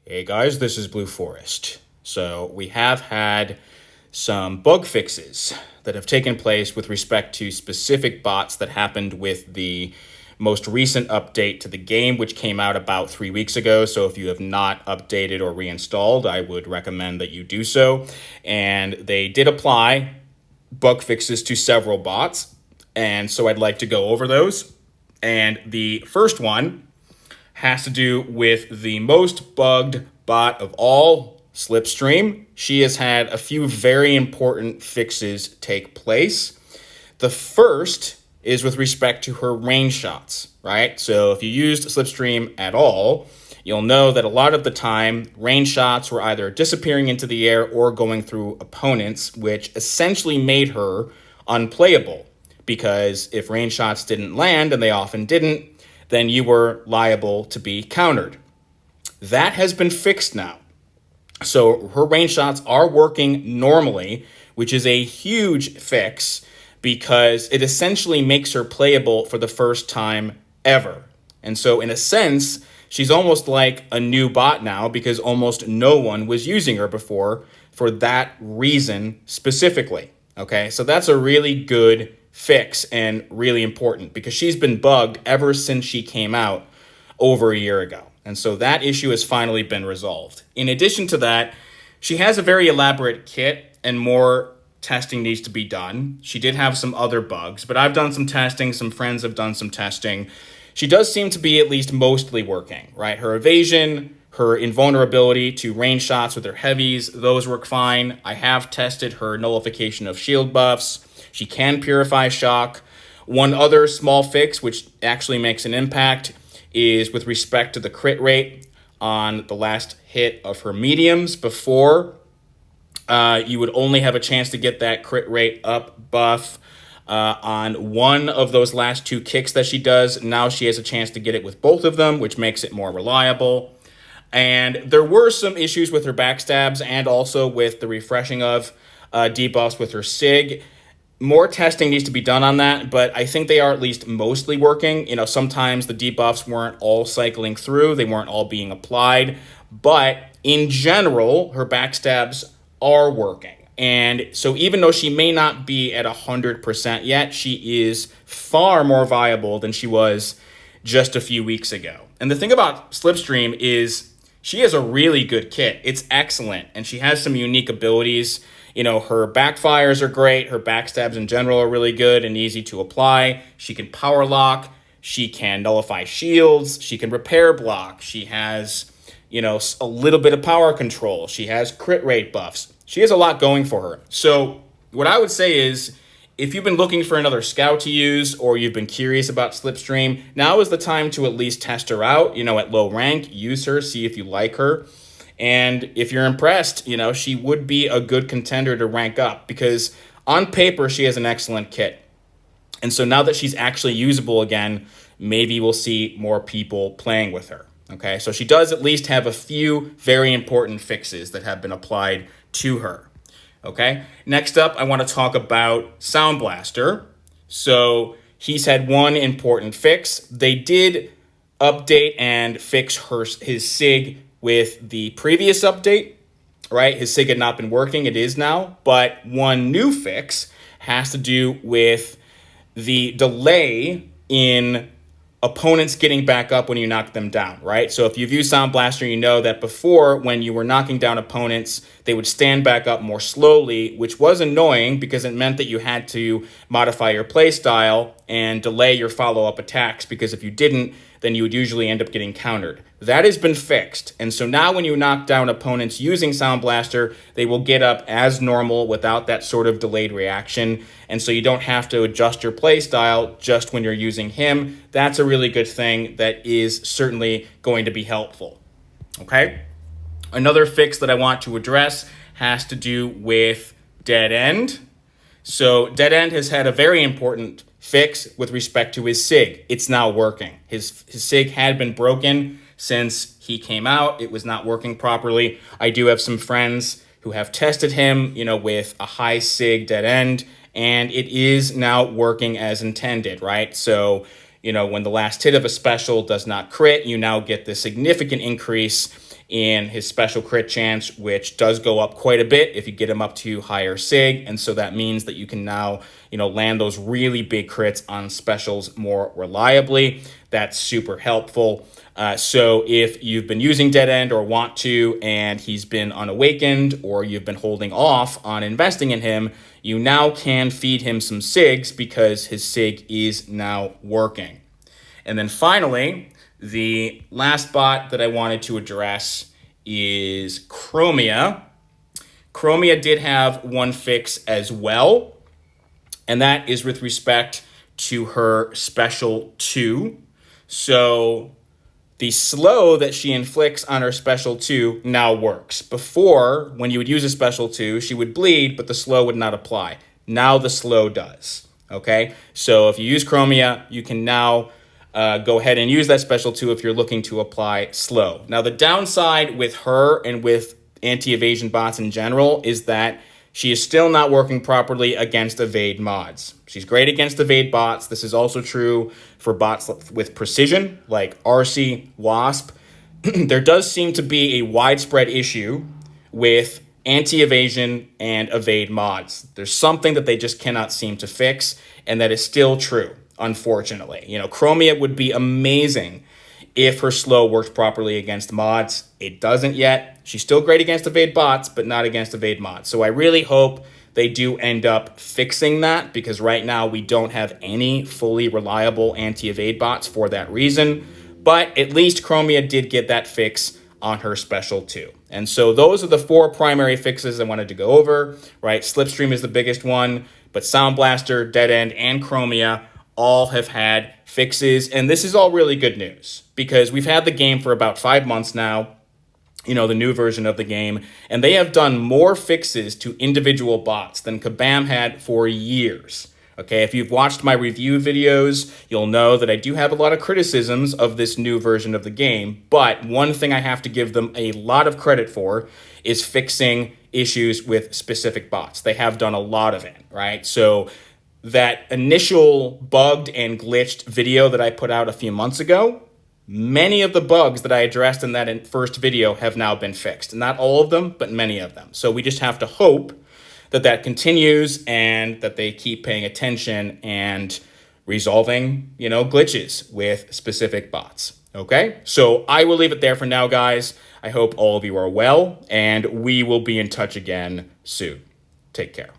Hey guys, this is Blue Forest. So, we have had some bug fixes that have taken place with respect to specific bots that happened with the most recent update to the game, which came out about 3 weeks ago. So, if you have not updated or reinstalled, I would recommend that you do so. And they did apply bug fixes to several bots. And so, I'd like to go over those. And the first one has to do with the most bugged bot of all, Slipstream. She has had a few very important fixes take place. The first is with respect to her range shots, right? So if you used Slipstream at all, you'll know that a lot of the time, range shots were either disappearing into the air or going through opponents, which essentially made her unplayable. Because if range shots didn't land, and they often didn't, then you were liable to be countered. That has been fixed now. So her range shots are working normally, which is a huge fix because it essentially makes her playable for the first time ever. And so in a sense, she's almost like a new bot now because almost no one was using her before for that reason specifically. Okay, so that's a really good fix and really important because she's been bugged ever since she came out over a year ago. And so that issue has finally been resolved. In addition to that, she has a very elaborate kit and more testing needs to be done. She did have some other bugs, but I've done some testing. Some friends have done some testing. She does seem to be at least mostly working, right? Her evasion, her invulnerability to range shots with her heavies, those work fine. I have tested her nullification of shield buffs. She can purify shock. One other small fix, which actually makes an impact, is with respect to the crit rate on the last hit of her mediums. Before, you would only have a chance to get that crit rate up buff on one of those last two kicks that she does. Now she has a chance to get it with both of them, which makes it more reliable. And there were some issues with her backstabs and also with the refreshing of debuffs with her SIG. More testing needs to be done on that, but I think they are at least mostly working. Sometimes the debuffs weren't all cycling through. They weren't all being applied. But in general, her backstabs are working. And so even though she may not be at 100% yet, she is far more viable than she was just a few weeks ago. And the thing about Slipstream is she has a really good kit. It's excellent, and she has some unique abilities. Her backfires are great. Her backstabs in general are really good and easy to apply. She can power lock. She can nullify shields. She can repair block. She has, a little bit of power control. She has crit rate buffs. She has a lot going for her. So what I would say is, if you've been looking for another scout to use or you've been curious about Slipstream, now is the time to at least test her out, at low rank. Use her, see if you like her. And if you're impressed, she would be a good contender to rank up because on paper, she has an excellent kit. And so now that she's actually usable again, maybe we'll see more people playing with her. Okay, so she does at least have a few very important fixes that have been applied to her. Okay, next up, I want to talk about Sound Blaster. So he's had one important fix. They did update and fix his SIG with the previous update, right? His SIG had not been working. It is now. But one new fix has to do with the delay in opponents getting back up when you knock them down, right? So if you've used Sound Blaster, you know that before, when you were knocking down opponents, they would stand back up more slowly, which was annoying because it meant that you had to modify your play style and delay your follow-up attacks, because if you didn't, then you would usually end up getting countered. That has been fixed. And so now when you knock down opponents using Sound Blaster, they will get up as normal without that sort of delayed reaction. And so you don't have to adjust your play style just when you're using him. That's a really good thing that is certainly going to be helpful. Okay? Another fix that I want to address has to do with Dead End. So Dead End has had a very important fix with respect to his SIG. It's now working. His SIG had been broken since he came out. It was not working properly. I do have some friends who have tested him, with a high SIG Dead End, and it is now working as intended, right? So, when the last hit of a special does not crit, you now get the significant increase in his special crit chance, which does go up quite a bit if you get him up to higher sig. And so that means that you can now, land those really big crits on specials more reliably. That's super helpful. So if you've been using Dead End or want to, and he's been unawakened, or you've been holding off on investing in him, you now can feed him some SIGs because his SIG is now working. And then finally, the last bot that I wanted to address is Chromia. Chromia did have one fix as well, and that is with respect to her special 2. So the slow that she inflicts on her special 2 now works. Before, when you would use a special 2, she would bleed, but the slow would not apply. Now the slow does, okay? So if you use Chromia, you can now go ahead and use that special 2 if you're looking to apply slow. Now the downside with her and with anti-evasion bots in general is that she is still not working properly against evade mods. She's great against evade bots. This is also true for bots with precision, like RC, Wasp. There does seem to be a widespread issue with anti-evasion and evade mods. There's something that they just cannot seem to fix, and that is still true, unfortunately. Chromia would be amazing if her slow worked properly against mods. It doesn't yet. She's still great against evade bots, but not against evade mods. So I really hope they do end up fixing that, because right now we don't have any fully reliable anti-evade bots for that reason. But at least Chromia did get that fix on her special 2. And so those are the 4 primary fixes I wanted to go over, right? Slipstream is the biggest one, but Sound Blaster, Dead End, and Chromia all have had fixes. And this is all really good news, because we've had the game for about 5 months now, the new version of the game, and they have done more fixes to individual bots than Kabam had for years. Okay, if you've watched my review videos, you'll know that I do have a lot of criticisms of this new version of the game, but one thing I have to give them a lot of credit for is fixing issues with specific bots. They have done a lot of it, right? So that initial bugged and glitched video that I put out a few months ago, many of the bugs that I addressed in that first video have now been fixed. Not all of them, but many of them. So we just have to hope that continues, and that they keep paying attention and resolving, glitches with specific bots. Okay, so I will leave it there for now, guys. I hope all of you are well, and we will be in touch again soon. Take care.